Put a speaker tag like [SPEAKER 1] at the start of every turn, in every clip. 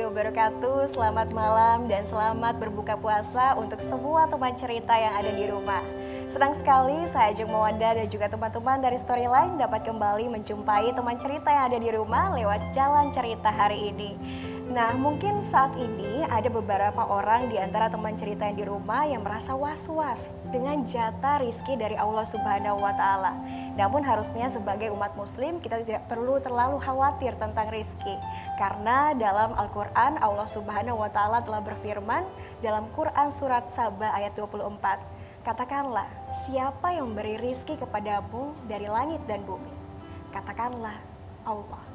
[SPEAKER 1] wabarakatuh. Selamat malam dan selamat berbuka puasa untuk semua teman cerita yang ada di rumah. Senang sekali saya Ajeng Mawanda dan juga teman-teman dari Storyline dapat kembali menjumpai teman cerita yang ada di rumah lewat jalan cerita hari ini. Nah, mungkin saat ini ada beberapa orang di antara teman cerita yang di rumah yang merasa was-was dengan jatah rizki dari Allah Subhanahu wa Ta'ala. Namun harusnya sebagai umat Muslim kita tidak perlu terlalu khawatir tentang rizki, karena dalam Al-Quran Allah Subhanahu wa Ta'ala telah berfirman dalam Quran Surat Saba ayat 24, katakanlah, siapa yang memberi rizki kepadamu dari langit dan bumi? Katakanlah, Allah.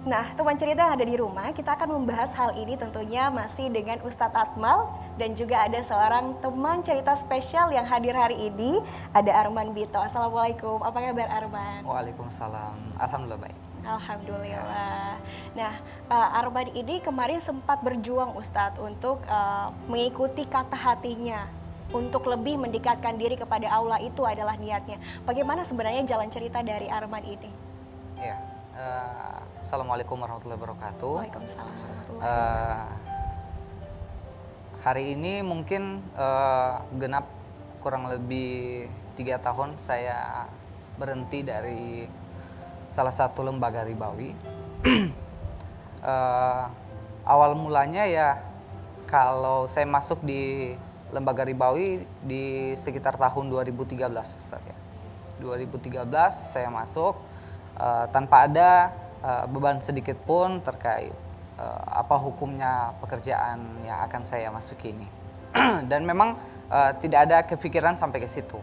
[SPEAKER 1] Nah, teman cerita yang ada di rumah, kita akan membahas hal ini tentunya masih dengan Ustadz Akmal dan juga ada seorang teman cerita spesial yang hadir hari ini, ada Arman Bito. Assalamualaikum, apa kabar Arman?
[SPEAKER 2] Waalaikumsalam, alhamdulillah baik.
[SPEAKER 1] Alhamdulillah. Nah, Arman ini kemarin sempat berjuang Ustadz untuk mengikuti kata hatinya, untuk lebih mendekatkan diri kepada Allah, itu adalah niatnya. Bagaimana sebenarnya jalan cerita dari Arman ini?
[SPEAKER 2] Ya, Assalamualaikum warahmatullahi wabarakatuh.
[SPEAKER 1] Waalaikumsalam warahmatullahi wabarakatuh.
[SPEAKER 2] Hari ini mungkin genap kurang lebih 3 tahun saya berhenti dari salah satu lembaga ribawi. Awal mulanya ya, kalau saya masuk di lembaga ribawi di sekitar tahun 2013 Ustaz ya. 2013 saya masuk tanpa ada beban sedikit pun terkait apa hukumnya pekerjaan yang akan saya masuki ini. Dan memang tidak ada kepikiran sampai ke situ.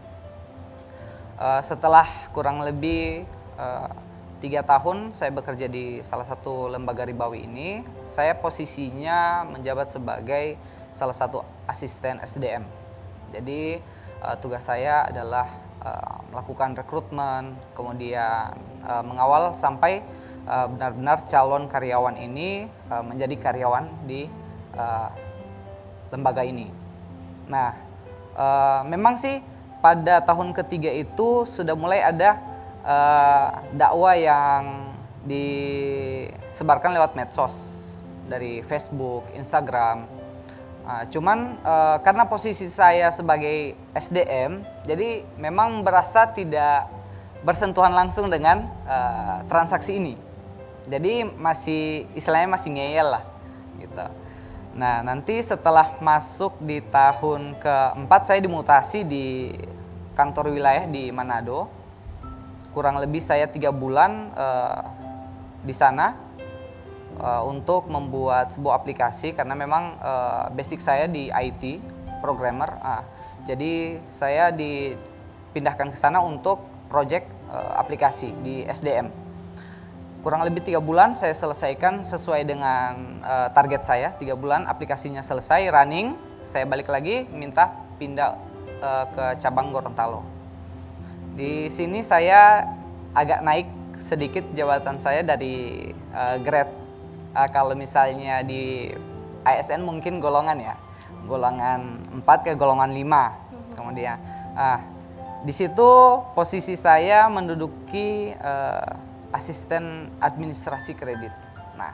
[SPEAKER 2] Setelah kurang lebih 3 tahun saya bekerja di salah satu lembaga ribawi ini, saya posisinya menjabat sebagai salah satu asisten SDM. Jadi tugas saya adalah melakukan rekrutmen, kemudian mengawal sampai benar-benar calon karyawan ini menjadi karyawan di lembaga ini. Nah, memang sih pada tahun ketiga itu sudah mulai ada dakwah yang disebarkan lewat medsos dari Facebook, Instagram. Cuman karena posisi saya sebagai SDM, jadi memang berasa tidak bersentuhan langsung dengan transaksi ini. Jadi masih istilahnya masih ngeyel lah gitu. Nah, nanti setelah masuk di tahun keempat saya dimutasi di kantor wilayah di Manado. Kurang lebih saya 3 bulan di sana untuk membuat sebuah aplikasi, karena memang basic saya di IT, programmer. Jadi saya dipindahkan ke sana untuk project aplikasi di SDM. Kurang lebih 3 bulan saya selesaikan sesuai dengan target saya. 3 bulan aplikasinya selesai, running. Saya balik lagi minta pindah ke cabang Gorontalo. Di sini saya agak naik sedikit jabatan saya dari grade. Kalau misalnya di ASN mungkin golongan ya. Golongan 4 ke golongan 5. Kemudian di situ posisi saya menduduki asisten administrasi kredit. Nah,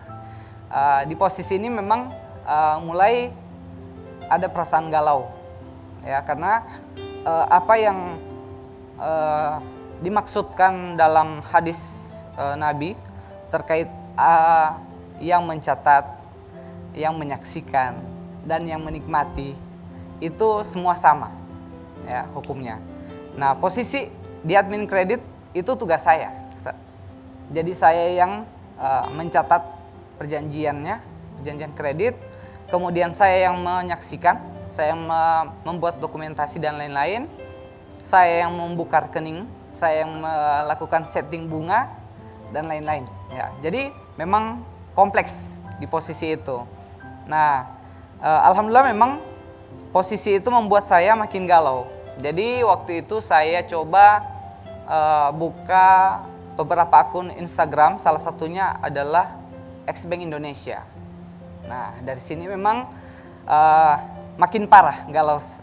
[SPEAKER 2] di posisi ini memang mulai ada perasaan galau, ya, karena apa yang dimaksudkan dalam hadis Nabi terkait yang mencatat, yang menyaksikan, dan yang menikmati itu semua sama, ya, hukumnya. Nah, posisi di admin kredit itu tugas saya. Jadi saya yang mencatat perjanjian kredit, kemudian saya yang menyaksikan, saya yang membuat dokumentasi dan lain-lain, saya yang membuka rekening, saya yang melakukan setting bunga dan lain-lain. Ya, jadi memang kompleks di posisi itu. Nah, alhamdulillah memang posisi itu membuat saya makin galau. Jadi waktu itu saya coba buka beberapa akun Instagram, salah satunya adalah Xbank Indonesia. Nah, dari sini memang makin parah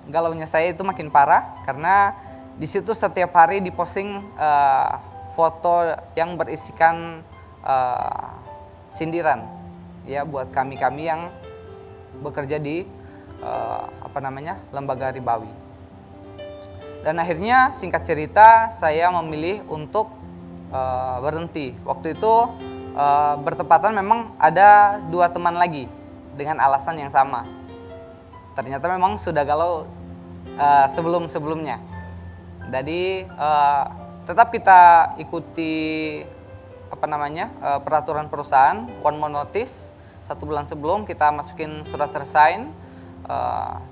[SPEAKER 2] galaunya saya itu makin parah, karena di situ setiap hari diposting foto yang berisikan sindiran, ya buat kami-kami yang bekerja di lembaga ribawi. Dan akhirnya singkat cerita saya memilih untuk berhenti. Waktu itu bertepatan memang ada 2 teman lagi dengan alasan yang sama. Ternyata memang sudah galau sebelum-sebelumnya. Jadi tetap kita ikuti peraturan perusahaan, 1 month notice, 1 bulan sebelum kita masukin surat resign,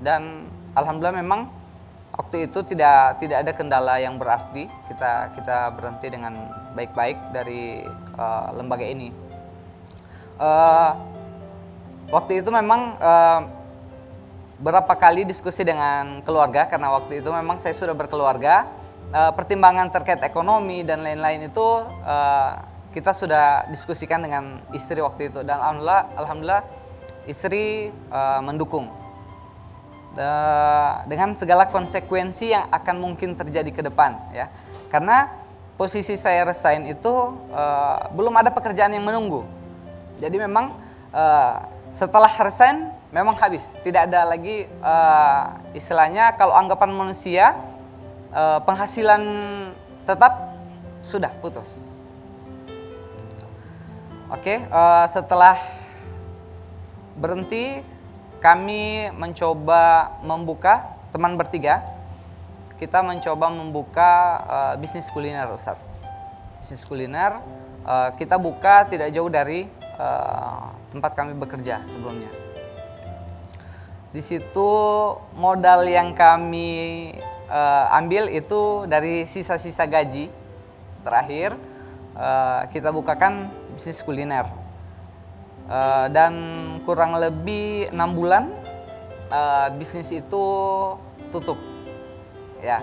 [SPEAKER 2] dan alhamdulillah memang waktu itu tidak ada kendala yang berarti. Kita berhenti dengan baik-baik dari lembaga ini. Waktu itu memang berapa kali diskusi dengan keluarga, karena waktu itu memang saya sudah berkeluarga. Pertimbangan terkait ekonomi dan lain-lain itu kita sudah diskusikan dengan istri waktu itu, dan alhamdulillah istri mendukung dengan segala konsekuensi yang akan mungkin terjadi ke depan, ya. Karena posisi saya resign itu belum ada pekerjaan yang menunggu. Jadi memang setelah resign memang habis, tidak ada lagi istilahnya kalau anggapan manusia penghasilan tetap sudah putus. Oke, setelah berhenti kami mencoba membuka, teman bertiga kita mencoba membuka bisnis kuliner, Ustadz. Bisnis kuliner kita buka tidak jauh dari tempat kami bekerja sebelumnya. Di situ modal yang kami ambil itu dari sisa-sisa gaji terakhir, kita bukakan bisnis kuliner. Dan kurang lebih 6 bulan bisnis itu tutup, ya.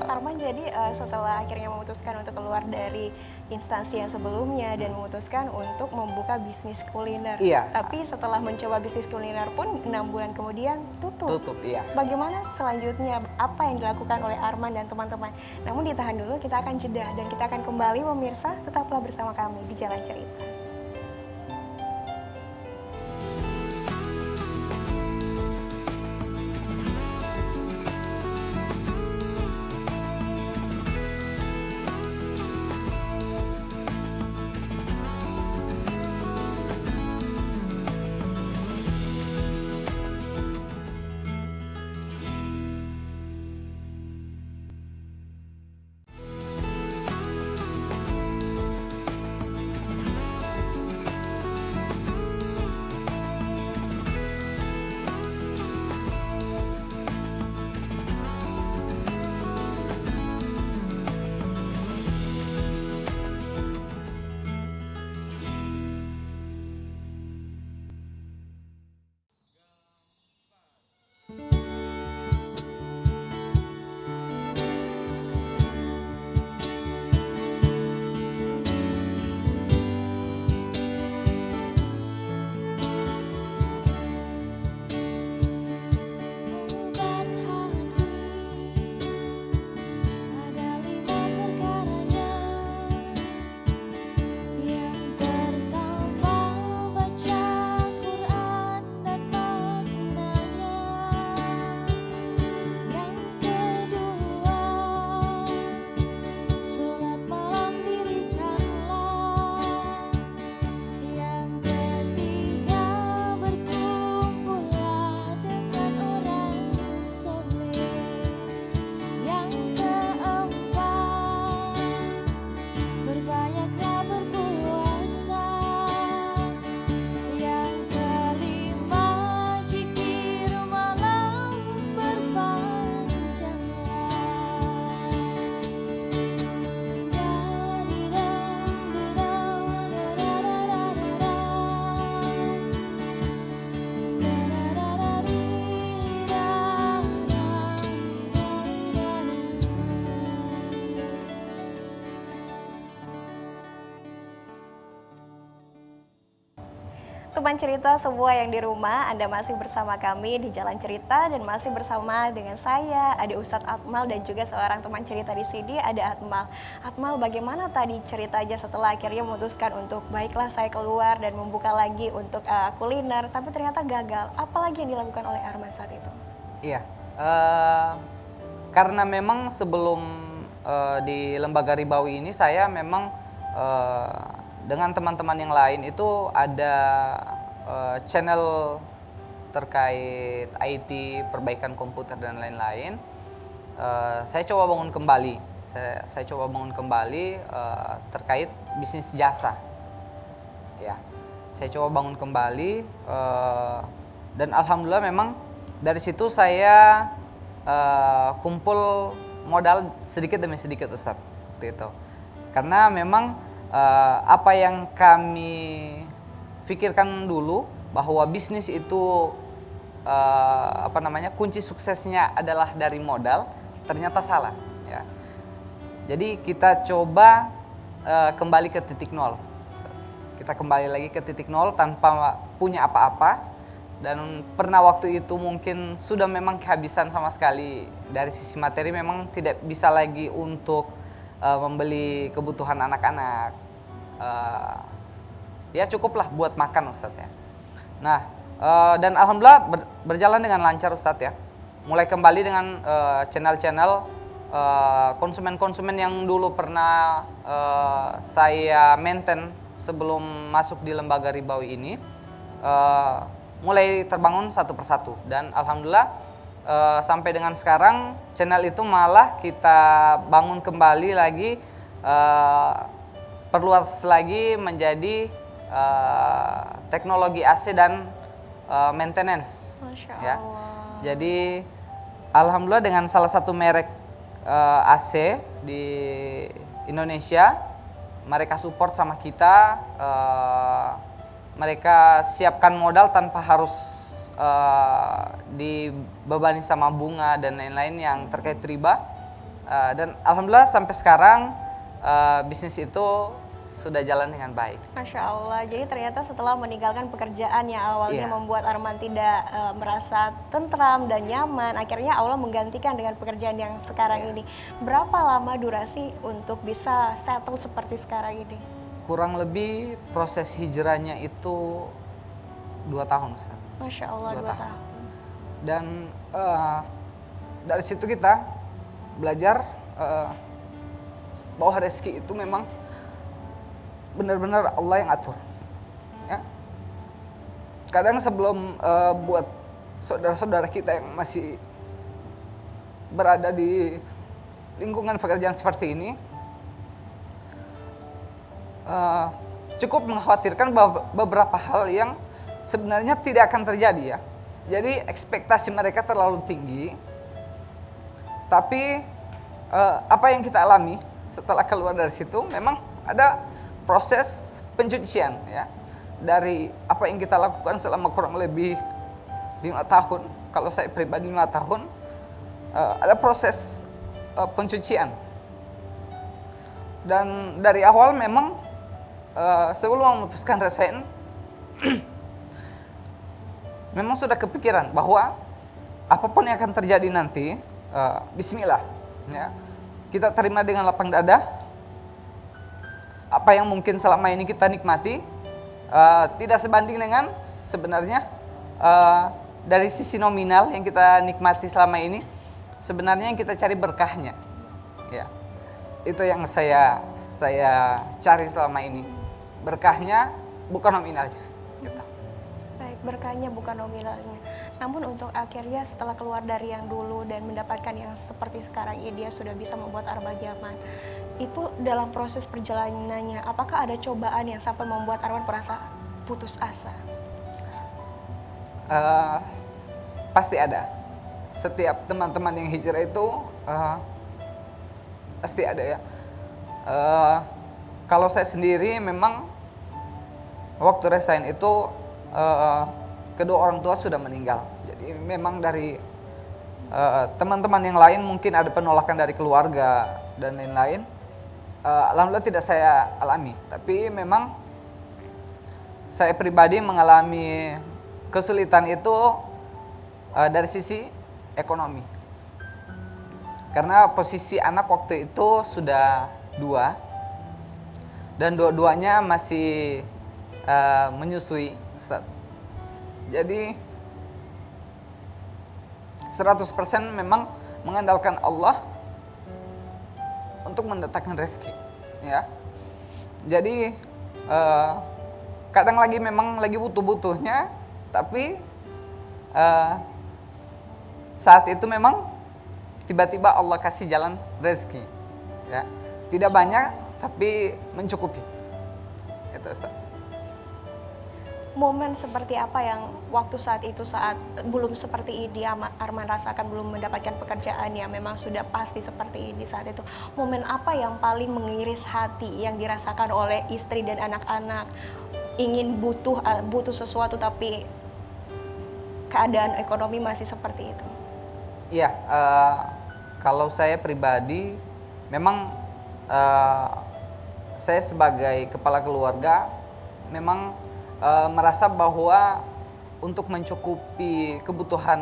[SPEAKER 1] Arman, jadi setelah akhirnya memutuskan untuk keluar dari instansi yang sebelumnya dan memutuskan untuk membuka bisnis kuliner.
[SPEAKER 2] Iya.
[SPEAKER 1] Tapi setelah mencoba bisnis kuliner pun 6 bulan kemudian tutup.
[SPEAKER 2] Tutup, iya.
[SPEAKER 1] Bagaimana selanjutnya? Apa yang dilakukan oleh Arman dan teman-teman? Namun ditahan dulu, kita akan jeda dan kita akan kembali pemirsa. Tetaplah bersama kami di Jalan Cerita. teman cerita semua yang di rumah, Anda masih bersama kami di Jalan Cerita dan masih bersama dengan saya, ada Ustadz Akmal dan juga seorang teman cerita di sini, ada Akmal. Akmal, bagaimana tadi ceritanya setelah akhirnya memutuskan untuk baiklah saya keluar dan membuka lagi untuk kuliner, tapi ternyata gagal. Apalagi yang dilakukan oleh Arman saat itu?
[SPEAKER 2] Iya, karena memang sebelum di Lembaga Ribawi ini saya memang dengan teman-teman yang lain itu ada channel terkait IT, perbaikan komputer dan lain-lain. Saya coba bangun kembali, saya coba bangun kembali terkait bisnis jasa. Ya, saya coba bangun kembali dan alhamdulillah memang dari situ saya kumpul modal sedikit demi sedikit, Ustadz, waktu itu. Karena memang apa yang kami pikirkan dulu bahwa bisnis itu kunci suksesnya adalah dari modal, ternyata salah. Ya. Jadi kita coba kembali ke titik nol. Kita kembali lagi ke titik nol tanpa punya apa-apa. Dan pernah waktu itu mungkin sudah memang kehabisan sama sekali dari sisi materi, memang tidak bisa lagi untuk membeli kebutuhan anak-anak. Ya cukuplah buat makan, Ustadz ya. Nah, dan alhamdulillah berjalan dengan lancar, Ustadz ya. Mulai kembali dengan channel-channel konsumen-konsumen yang dulu pernah saya maintain sebelum masuk di Lembaga Ribawi ini. Mulai terbangun satu persatu dan alhamdulillah sampai dengan sekarang channel itu malah kita bangun kembali lagi, perluas lagi menjadi teknologi AC dan maintenance.
[SPEAKER 1] Masya
[SPEAKER 2] Ya.
[SPEAKER 1] Allah.
[SPEAKER 2] Jadi alhamdulillah dengan salah satu merek AC di Indonesia, mereka support sama kita. Mereka siapkan modal tanpa harus dibebani sama bunga dan lain-lain yang terkait riba. Dan alhamdulillah sampai sekarang bisnis itu sudah jalan dengan baik.
[SPEAKER 1] Masya Allah, jadi ternyata setelah meninggalkan pekerjaan yang awalnya membuat Arman tidak merasa tentram dan nyaman, akhirnya Allah menggantikan dengan pekerjaan yang sekarang ini. Berapa lama durasi untuk bisa settle seperti sekarang ini?
[SPEAKER 2] Kurang lebih proses hijrahnya itu 2 tahun, Ustaz.
[SPEAKER 1] Masya Allah, 2 tahun.
[SPEAKER 2] Dan dari situ kita belajar bahwa rezeki itu memang benar-benar Allah yang atur. Ya. Kadang sebelum buat saudara-saudara kita yang masih berada di lingkungan pekerjaan seperti ini, cukup mengkhawatirkan beberapa hal yang sebenarnya tidak akan terjadi ya. Jadi ekspektasi mereka terlalu tinggi. Tapi apa yang kita alami setelah keluar dari situ memang ada proses pencucian ya. Dari apa yang kita lakukan selama kurang lebih 5 tahun. Kalau saya pribadi 5 tahun, ada proses pencucian. Dan dari awal memang sebelum memutuskan resign memang sudah kepikiran bahwa apapun yang akan terjadi nanti, bismillah ya, kita terima dengan lapang dada. Apa yang mungkin selama ini kita nikmati tidak sebanding dengan sebenarnya dari sisi nominal yang kita nikmati selama ini, sebenarnya yang kita cari berkahnya ya. Itu yang saya cari selama ini, berkahnya bukan nominalnya gitu.
[SPEAKER 1] Baik, berkahnya bukan nominalnya. Namun untuk akhirnya setelah keluar dari yang dulu dan mendapatkan yang seperti sekarang ini, dia sudah bisa membuat Arman nyaman. Itu dalam proses perjalanannya, apakah ada cobaan yang sampai membuat Arman merasa putus asa?
[SPEAKER 2] Pasti ada. Setiap teman-teman yang hijrah itu pasti ada ya. Kalau saya sendiri memang waktu resign itu kedua orang tua sudah meninggal. Jadi memang dari teman-teman yang lain mungkin ada penolakan dari keluarga dan lain-lain. Alhamdulillah tidak saya alami. Tapi memang saya pribadi mengalami kesulitan itu dari sisi ekonomi. Karena posisi anak waktu itu sudah 2 dan dua-duanya masih menyusui, Ustaz. Jadi 100% memang mengandalkan Allah untuk mendatangkan rezeki, ya. Jadi kadang lagi memang lagi butuh-butuhnya, tapi saat itu memang tiba-tiba Allah kasih jalan rezeki, ya. Tidak banyak tapi mencukupi. Itu, Ustaz.
[SPEAKER 1] Momen seperti apa yang waktu saat itu, saat belum seperti ini Arman rasakan, belum mendapatkan pekerjaan yang memang sudah pasti seperti ini saat itu, momen apa yang paling mengiris hati yang dirasakan oleh istri dan anak-anak, ingin butuh sesuatu tapi keadaan ekonomi masih seperti itu?
[SPEAKER 2] Iya, kalau saya pribadi memang saya sebagai kepala keluarga memang merasa bahwa untuk mencukupi kebutuhan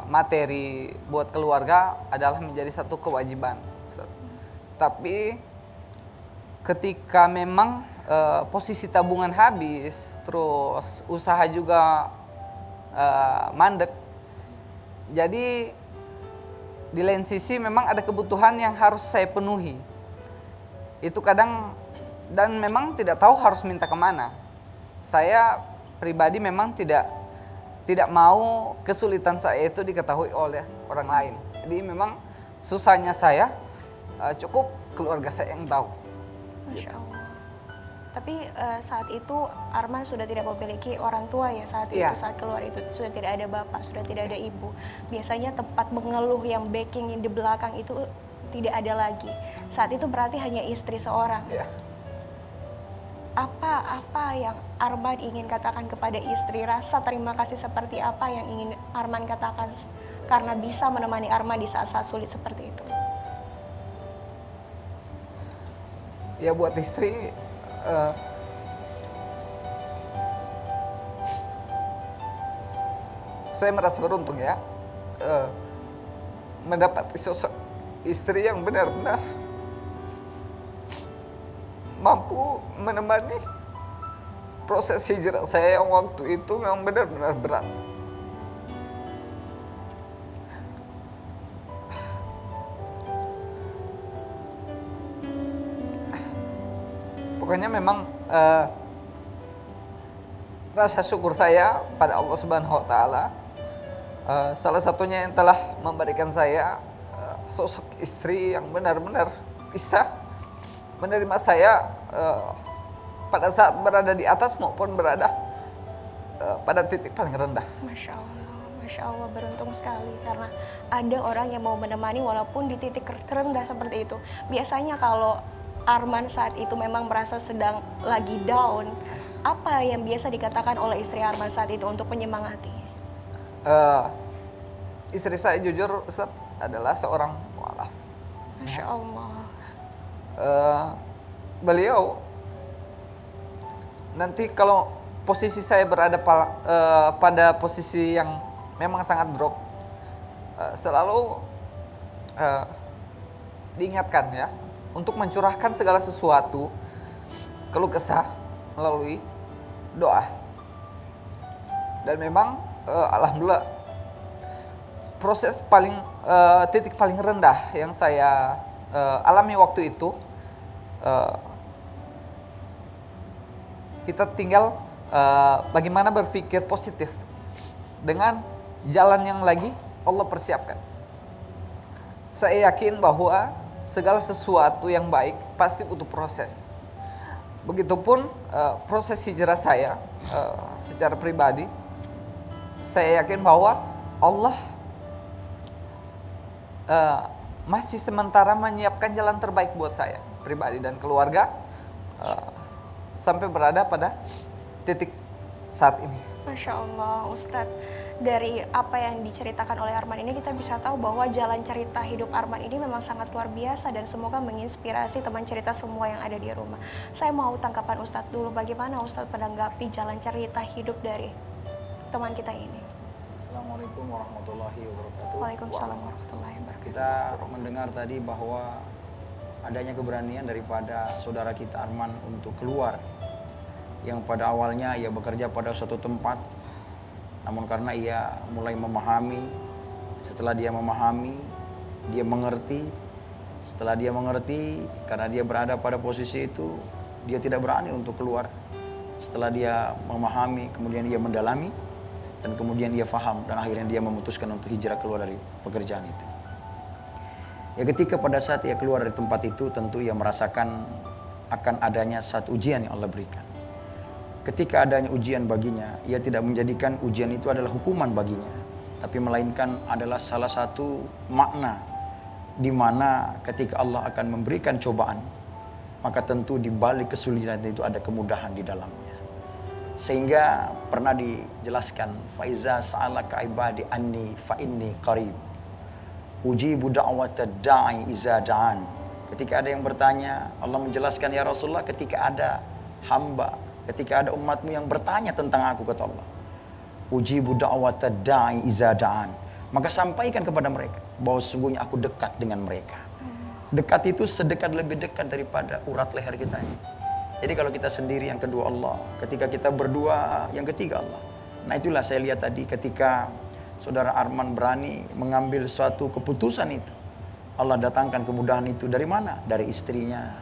[SPEAKER 2] materi buat keluarga adalah menjadi satu kewajiban. Tapi ketika memang posisi tabungan habis, terus usaha juga mandek, jadi di lain sisi memang ada kebutuhan yang harus saya penuhi. Itu kadang, dan memang tidak tahu harus minta kemana. Saya pribadi memang tidak mau kesulitan saya itu diketahui oleh orang lain. Jadi memang susahnya saya cukup keluarga saya yang tahu.
[SPEAKER 1] Masya Allah. Tapi saat itu Arman sudah tidak memiliki orang tua ya saat itu, saat keluar itu sudah tidak ada bapak, sudah tidak ada ibu. Biasanya tempat mengeluh yang backing yang di belakang itu tidak ada lagi. Saat itu berarti hanya istri seorang.
[SPEAKER 2] Ya.
[SPEAKER 1] Apa yang Arman ingin katakan kepada istri? Rasa terima kasih seperti apa yang ingin Arman katakan karena bisa menemani Arman di saat-saat sulit seperti itu?
[SPEAKER 2] Ya, buat istri saya merasa beruntung, ya, mendapat sosok istri yang benar-benar mampu menemani proses hijrah saya yang waktu itu memang benar-benar berat. Pokoknya memang rasa syukur saya pada Allah Subhanahu wa Ta'ala, salah satunya yang telah memberikan saya sosok istri yang benar-benar bisa menerima saya pada saat berada di atas maupun berada pada titik paling rendah.
[SPEAKER 1] Masya Allah, beruntung sekali karena ada orang yang mau menemani walaupun di titik terendah seperti itu. Biasanya kalau Arman saat itu memang merasa sedang lagi down, apa yang biasa dikatakan oleh istri Arman saat itu untuk menyemangati?
[SPEAKER 2] Istri saya jujur, Ustaz, adalah seorang mu'alaf.
[SPEAKER 1] Masya Allah.
[SPEAKER 2] Beliau nanti kalau posisi saya berada pada posisi yang memang sangat drop, selalu diingatkan, ya, untuk mencurahkan segala sesuatu keluh kesah melalui doa. Dan memang alhamdulillah proses titik paling rendah yang saya alami waktu itu, kita tinggal bagaimana berpikir positif dengan jalan yang lagi Allah persiapkan. Saya yakin bahwa segala sesuatu yang baik pasti butuh proses. Begitupun proses hijrah saya secara pribadi, saya yakin bahwa Allah masih sementara menyiapkan jalan terbaik buat saya pribadi dan keluarga sampai berada pada titik saat ini.
[SPEAKER 1] Masya Allah, Ustadz. dari apa yang diceritakan oleh Arman ini kita bisa tahu bahwa jalan cerita hidup Arman ini memang sangat luar biasa dan semoga menginspirasi teman cerita semua yang ada di rumah. Saya mau tanggapan Ustadz dulu, bagaimana Ustadz menanggapi jalan cerita hidup dari teman kita ini?
[SPEAKER 3] Assalamualaikum warahmatullahi wabarakatuh.
[SPEAKER 1] Waalaikumsalam warahmatullahi wabarakatuh.
[SPEAKER 3] Kita mendengar tadi bahwa adanya keberanian daripada saudara kita Arman untuk keluar, yang pada awalnya ia bekerja pada suatu tempat, namun karena ia mulai memahami, setelah dia memahami, dia mengerti. Setelah dia mengerti, karena dia berada pada posisi itu, dia tidak berani untuk keluar. Setelah dia memahami, kemudian dia mendalami, dan kemudian dia faham, dan akhirnya dia memutuskan untuk hijrah keluar dari pekerjaan itu. Ya, ketika pada saat ia keluar dari tempat itu, tentu ia merasakan akan adanya satu ujian yang Allah berikan. Ketika adanya ujian baginya, ia tidak menjadikan ujian itu adalah hukuman baginya, tapi melainkan adalah salah satu makna di mana ketika Allah akan memberikan cobaan, maka tentu di balik kesulitan itu ada kemudahan di dalamnya. Sehingga pernah dijelaskan, faiza sa'alaka ibadi anni fa inni qarib ujibu da'watad da'i iza da'an. Ketika ada yang bertanya, Allah menjelaskan, ya Rasulullah, ketika ada hamba, ketika ada umatmu yang bertanya tentang aku, kata Allah, ujibu da'watad da'i iza da'an, maka sampaikan kepada mereka bahwa sesungguhnya aku dekat dengan mereka. Dekat itu sedekat, lebih dekat daripada urat leher kita ini. Jadi kalau kita sendiri, yang kedua Allah. Ketika kita berdua, yang ketiga Allah. Nah, itulah saya lihat tadi ketika saudara Arman berani mengambil suatu keputusan itu, Allah datangkan kemudahan itu dari mana? Dari istrinya.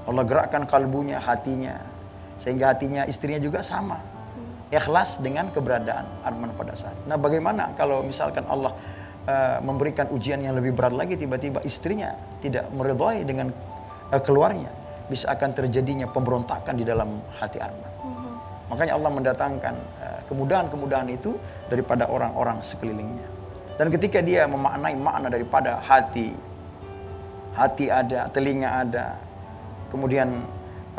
[SPEAKER 3] Allah gerakkan kalbunya, hatinya, sehingga hatinya istrinya juga sama, ikhlas dengan keberadaan Arman pada saat. Nah, bagaimana kalau misalkan Allah memberikan ujian yang lebih berat lagi, tiba-tiba istrinya tidak meridhai dengan keluarnya, bisa akan terjadinya pemberontakan di dalam hati Arman. Makanya Allah mendatangkan kemudahan-kemudahan itu daripada orang-orang sekelilingnya. Dan ketika dia memaknai makna daripada hati ada, telinga ada, kemudian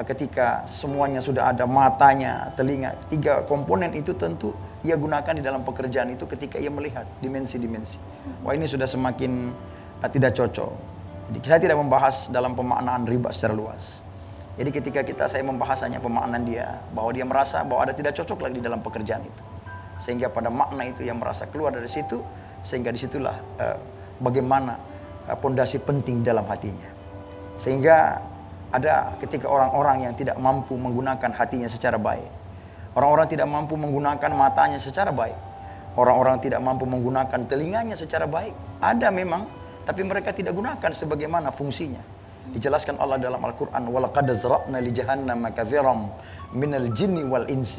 [SPEAKER 3] ketika semuanya sudah ada, matanya, telinga, tiga komponen itu tentu ia gunakan di dalam pekerjaan itu ketika ia melihat dimensi-dimensi. Wah, ini sudah semakin tidak cocok. Jadi saya tidak membahas dalam pemaknaan riba secara luas. Jadi ketika saya membahas hanya pemaknaan dia, bahwa dia merasa bahwa ada tidak cocok lagi di dalam pekerjaan itu. Sehingga pada makna itu yang merasa keluar dari situ, sehingga disitulah bagaimana pondasi penting dalam hatinya. Sehingga ada ketika orang-orang yang tidak mampu menggunakan hatinya secara baik. Orang-orang tidak mampu menggunakan matanya secara baik. Orang-orang tidak mampu menggunakan telinganya secara baik. Ada memang, tapi mereka tidak gunakan sebagaimana fungsinya. Dijelaskan Allah dalam Al-Quran, وَلَقَدْ زَرَعْنَا لِجَهَنَّمَ كَثِيرًا مِنَ الْجِنِّ وَالْإِنسِ.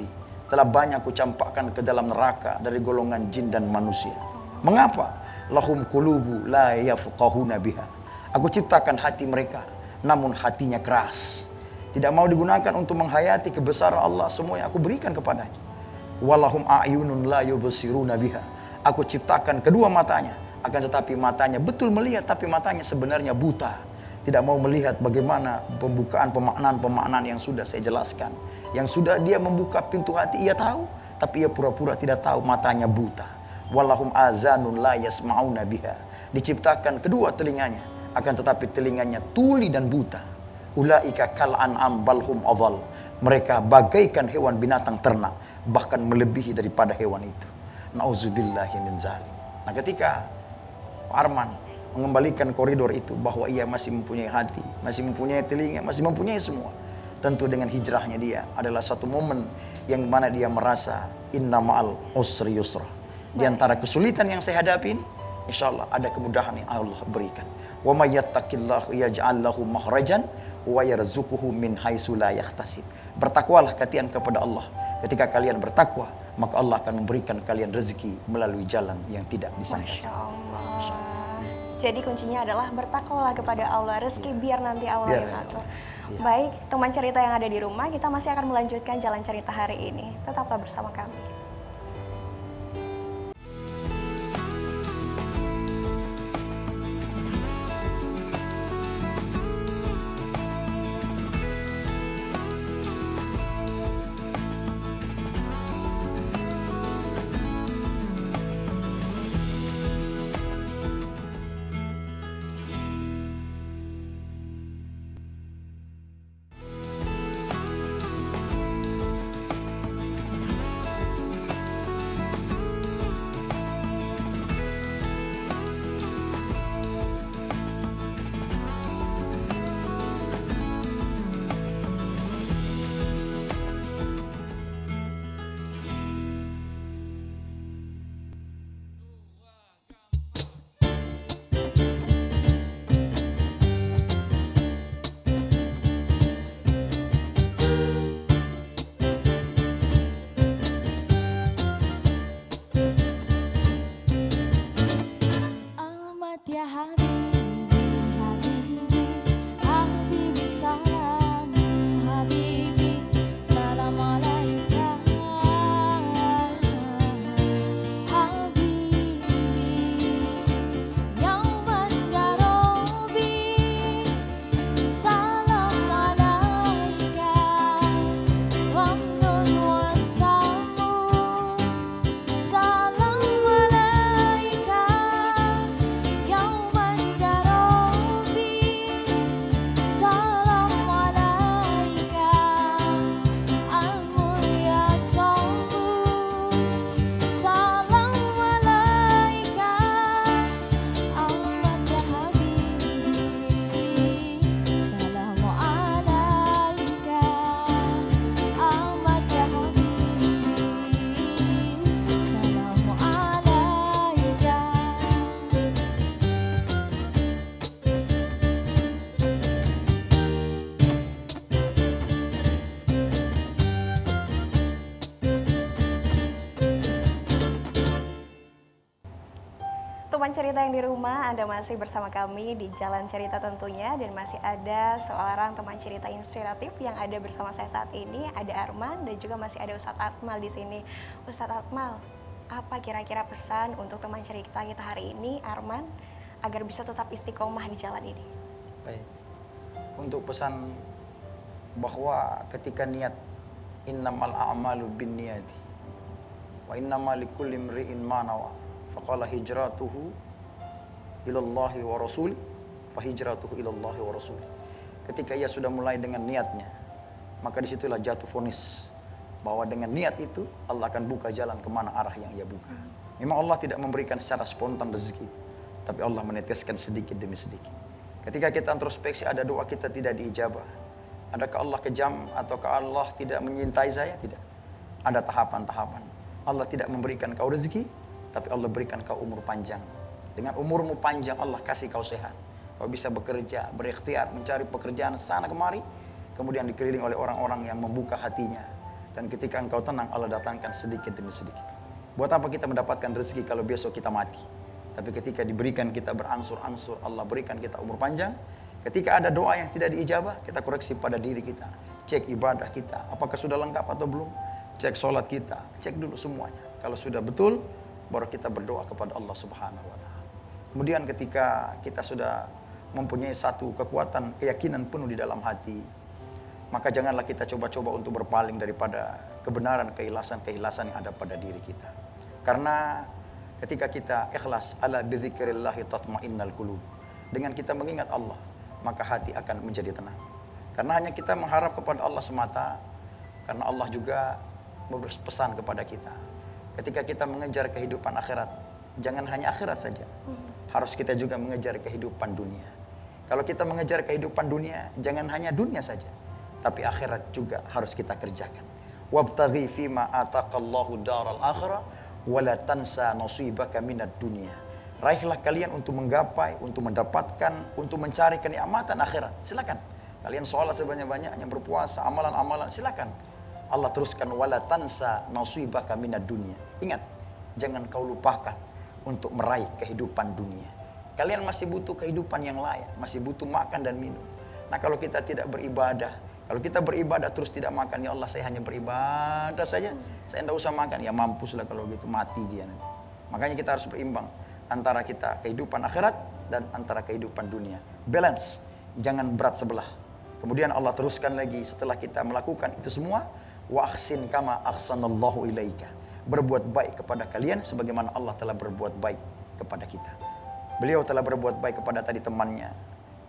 [SPEAKER 3] Telah banyak kucampakkan ke dalam neraka dari golongan jin dan manusia. Mengapa? Lahum qulubu la yafqahuna biha. Aku ciptakan hati mereka, namun hatinya keras. Tidak mau digunakan untuk menghayati kebesaran Allah, semua yang aku berikan kepadanya. Walahum a'yunun la yubsiruna biha. Aku ciptakan kedua matanya, akan tetapi matanya betul melihat, tapi matanya sebenarnya buta. Tidak mau melihat bagaimana pembukaan pemaknaan yang sudah saya jelaskan. Yang sudah dia membuka pintu hati, ia tahu, tapi ia pura-pura tidak tahu, matanya buta. Walahum azanun la yasma'una biha. Diciptakan kedua telinganya, akan tetapi telinganya tuli dan buta. Ulaika kal an'am balhum adhal. Mereka bagaikan hewan binatang ternak, bahkan melebihi daripada hewan itu. Nauzubillahi min zalim. Nah, ketika Arman mengembalikan koridor itu, bahwa ia masih mempunyai hati, masih mempunyai telinga, masih mempunyai semua. Tentu dengan hijrahnya dia adalah satu momen yang mana dia merasa inna ma'al usri yusra. Di antara kesulitan yang saya hadapi ini, insya Allah ada kemudahan yang Allah berikan. Wa may yattaqillahu yaj'al lahu makhrajan wa yarzuquhu min haitsu la yahtasib. Bertakwalah kalian kepada Allah. Ketika kalian bertakwa, maka Allah akan memberikan kalian rezeki melalui jalan yang tidak disangka.
[SPEAKER 1] Masya Allah. Jadi kuncinya adalah bertakwalah kepada Allah, rezeki biar nanti Allah yang atur. Baik, teman cerita yang ada di rumah, kita masih akan melanjutkan jalan cerita hari ini. Tetaplah bersama kami.
[SPEAKER 4] Ya Habibi, Habibi, Habibi salam, Habibi salam alaika, Habibi, yauman garobi, salam alaika, wamnun wasamu, salam alaika, yauman garobi, salam alaika, amul ya sabu, salam alaika, Ahmad ya Habibi, salam alaika, Ahmad ya Habibi, salam alaika.
[SPEAKER 1] Teman cerita yang di rumah, Anda masih bersama kami di Jalan Cerita tentunya, dan masih ada seorang teman cerita inspiratif yang ada bersama saya saat ini, ada Arman dan juga masih ada Ustadz Akmal di sini. Ustadz Akmal, apa kira-kira pesan untuk teman cerita kita hari ini, Arman, agar bisa tetap istiqomah di jalan ini?
[SPEAKER 3] Baik. Untuk pesan bahwa ketika niat, innamal a'malu binniyati wa innamal likulli imri'in ma nawa. Faqala hijratuhu ilallahi wa rasuli fa hijratuhu ilallahi wa rasuli. Ketika ia sudah mulai dengan niatnya, maka disitulah jatuh vonis bahwa dengan niat itu Allah akan buka jalan kemana arah yang ia buka. Memang Allah tidak memberikan secara spontan rezeki itu, tapi Allah meneteskan sedikit demi sedikit. Ketika kita introspeksi, ada doa kita tidak diijabah. Adakah Allah kejam ataukah Allah tidak menyintai saya? Tidak. Ada tahapan-tahapan. Allah tidak memberikan kau rezeki, tapi Allah berikan kau umur panjang. Dengan umurmu panjang, Allah kasih kau sehat. Kau bisa bekerja, berikhtiar, mencari pekerjaan sana kemari, kemudian dikelilingi oleh orang-orang yang membuka hatinya. Dan ketika engkau tenang, Allah datangkan sedikit demi sedikit. Buat apa kita mendapatkan rezeki kalau besok kita mati? Tapi ketika diberikan kita berangsur-angsur, Allah berikan kita umur panjang. Ketika ada doa yang tidak diijabah, kita koreksi pada diri kita. Cek ibadah kita, apakah sudah lengkap atau belum? Cek sholat kita, cek dulu semuanya. Kalau sudah betul, baru kita berdoa kepada Allah Subhanahu wa Ta'ala. Kemudian ketika kita sudah mempunyai satu kekuatan, keyakinan penuh di dalam hati, maka janganlah kita coba-coba untuk berpaling daripada kebenaran, keikhlasan yang ada pada diri kita. Karena ketika kita ikhlas, ala bidzikrillahi tatmainnal qulub. Dengan kita mengingat Allah, maka hati akan menjadi tenang. Karena hanya kita mengharap kepada Allah semata, karena Allah juga berpesan kepada kita. Ketika kita mengejar kehidupan akhirat, jangan hanya akhirat saja. Harus kita juga mengejar kehidupan dunia. Kalau kita mengejar kehidupan dunia, jangan hanya dunia saja, tapi akhirat juga harus kita kerjakan. Wabtaghi fima ataqallahu daral akhirah wa la tansa nasibaka minad dunya. Raihlah kalian untuk menggapai, untuk mendapatkan, untuk mencari kenikmatan akhirat. Silakan. Kalian sholat sebanyak-banyaknya, berpuasa, amalan-amalan, silakan. Allah teruskan wala tansa nasibaka minad dunya. Ingat, jangan kau lupakan untuk meraih kehidupan dunia. Kalian masih butuh kehidupan yang layak, masih butuh makan dan minum. Nah, kalau kita tidak beribadah, kalau kita beribadah terus tidak makan, ya Allah saya hanya beribadah saja, saya tidak usah makan, ya mampuslah kalau gitu, mati dia nanti. Makanya kita harus berimbang antara kita kehidupan akhirat dan antara kehidupan dunia. Balance, jangan berat sebelah. Kemudian Allah teruskan lagi setelah kita melakukan itu semua, wa ahsin kama ahsanallahu ilaika. Berbuat baik kepada kalian sebagaimana Allah telah berbuat baik kepada kita. Beliau telah berbuat baik kepada tadi temannya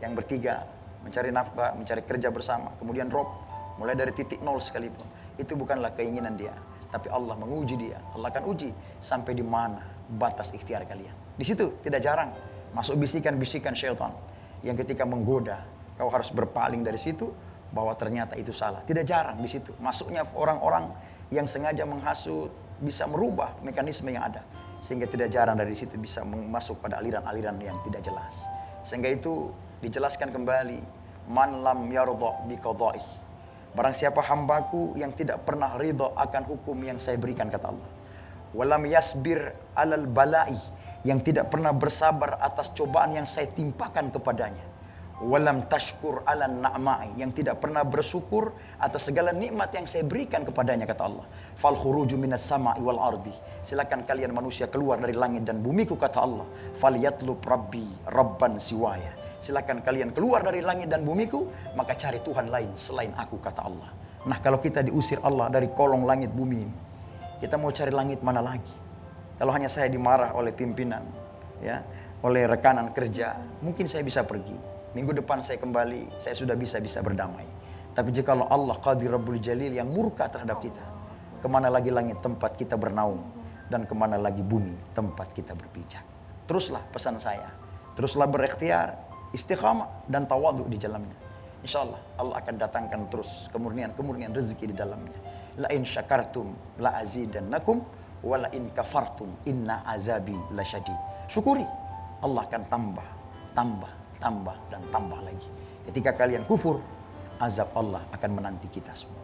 [SPEAKER 3] yang bertiga, mencari nafkah, mencari kerja bersama, kemudian rob, mulai dari titik nol sekalipun. Itu bukanlah keinginan dia, tapi Allah menguji dia. Allah akan uji sampai di mana batas ikhtiar kalian. Di situ tidak jarang masuk bisikan-bisikan syaitan yang ketika menggoda, kau harus berpaling dari situ, bahwa ternyata itu salah. Tidak jarang di situ masuknya orang-orang yang sengaja menghasut, bisa merubah mekanisme yang ada, sehingga tidak jarang dari situ bisa masuk pada aliran-aliran yang tidak jelas. Sehingga itu dijelaskan kembali, man lam yardha bi qada'i. Barang siapa hambaku yang tidak pernah ridha akan hukum yang saya berikan, kata Allah. Walam yasbir alal bala'i, yang tidak pernah bersabar atas cobaan yang saya timpakan kepadanya. Walam tashkur ala na'ma'i, yang tidak pernah bersyukur atas segala nikmat yang saya berikan kepadanya, kata Allah. Fal khuruju minas sama'i wal ardi, silakan kalian manusia keluar dari langit dan bumiku, kata Allah. Fal yatlub rabbi rabban siwaya, silakan kalian keluar dari langit dan bumiku, maka cari Tuhan lain selain aku, kata Allah. Nah, kalau kita diusir Allah dari kolong langit bumi ini, kita mau cari langit mana lagi? Kalau hanya saya dimarah oleh pimpinan, ya, oleh rekanan kerja, mungkin saya bisa pergi. Minggu depan saya kembali, saya sudah bisa berdamai. Tapi jika Allah Qadir Rabbul Jalil yang murka terhadap kita, kemana lagi langit tempat kita bernaung, dan kemana lagi bumi tempat kita berpijak. Teruslah pesan saya, teruslah berikhtiar, istiqamah dan tawadhu di dalamnya. Insya Allah Allah akan datangkan terus kemurnian rezeki di dalamnya. La in syakartum la azidannakum wa la in kafartum inna azabi lasyadid. Syukuri, Allah akan tambah dan tambah lagi. Ketika kalian kufur, azab Allah akan menanti kita semua.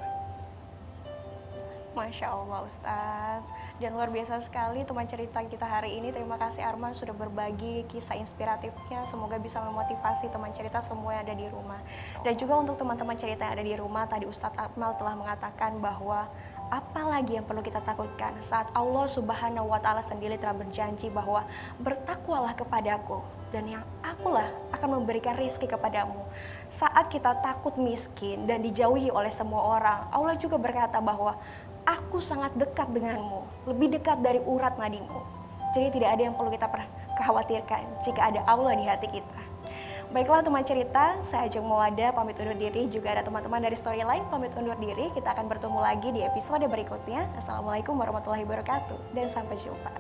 [SPEAKER 1] Masya Allah Ustadz, dan luar biasa sekali teman cerita kita hari ini. Terima kasih Arman sudah berbagi kisah inspiratifnya. Semoga bisa memotivasi teman cerita semua yang ada di rumah. Dan juga untuk teman-teman cerita yang ada di rumah, tadi Ustadz Akmal telah mengatakan bahwa apalagi yang perlu kita takutkan saat Allah Subhanahu wa Ta'ala sendiri telah berjanji bahwa bertakwalah kepadaku dan yang akulah akan memberikan rizki kepadamu. Saat kita takut miskin dan dijauhi oleh semua orang, Allah juga berkata bahwa aku sangat dekat denganmu, lebih dekat dari urat nadimu. Jadi tidak ada yang perlu kita khawatirkan jika ada Allah di hati kita. Baiklah teman cerita, saya Ajeng Mawada pamit undur diri, juga ada teman-teman dari Storyline pamit undur diri. Kita akan bertemu lagi di episode berikutnya. Assalamualaikum warahmatullahi wabarakatuh dan sampai jumpa.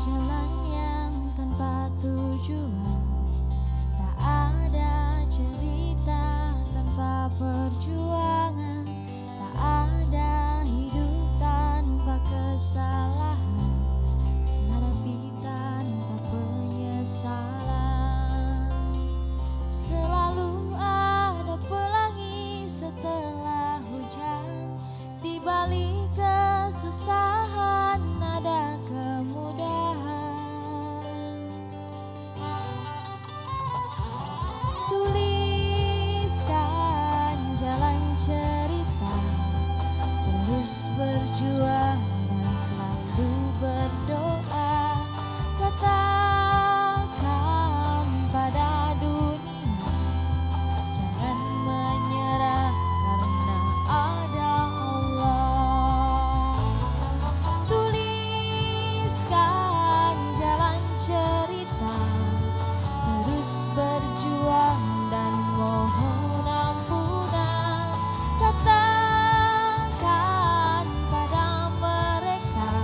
[SPEAKER 4] Jalan yang tanpa tujuan, tak ada cerita tanpa perjuangan, tak ada hidup tanpa kesalahan, hadapi tanpa penyesalan. Selalu ada pelangi setelah hujan, di balik kesusahan ada kemudahan. Tuliskan jalan cerita, terus berjuang dan selalu berdoa. Katakan pada dunia, jangan menyerah karena ada Allah. Tuliskan jalan cerita, terus berjuang dan mohon ampunan. Katakan pada mereka,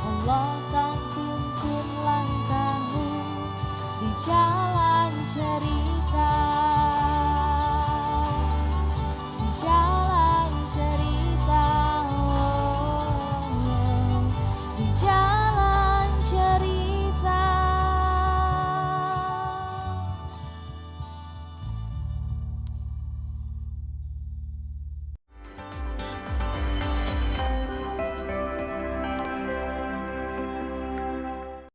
[SPEAKER 4] Allah kan tuntun langkahmu di jalan cerita.